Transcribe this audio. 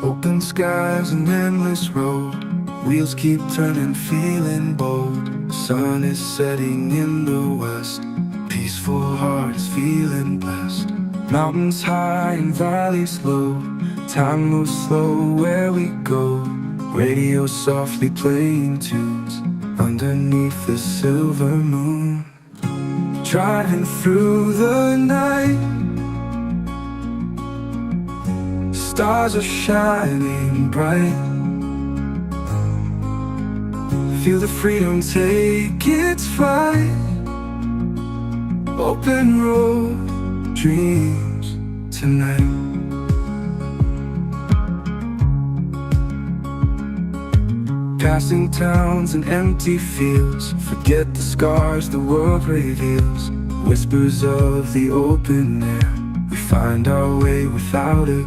Open skies, an endless road. Wheels keep turning, feeling bold. Sun is setting in the west. Peaceful hearts feeling blessed. Mountains high and valleys low. Time moves slow where we go. Radio softly playing tunes underneath the silver moon. Driving through the night, stars are shining bright. Feel the freedom take its flight. Open road, dreams tonight. Passing towns and empty fields, forget the scars the world reveals. Whispers of the open air, we find our way without a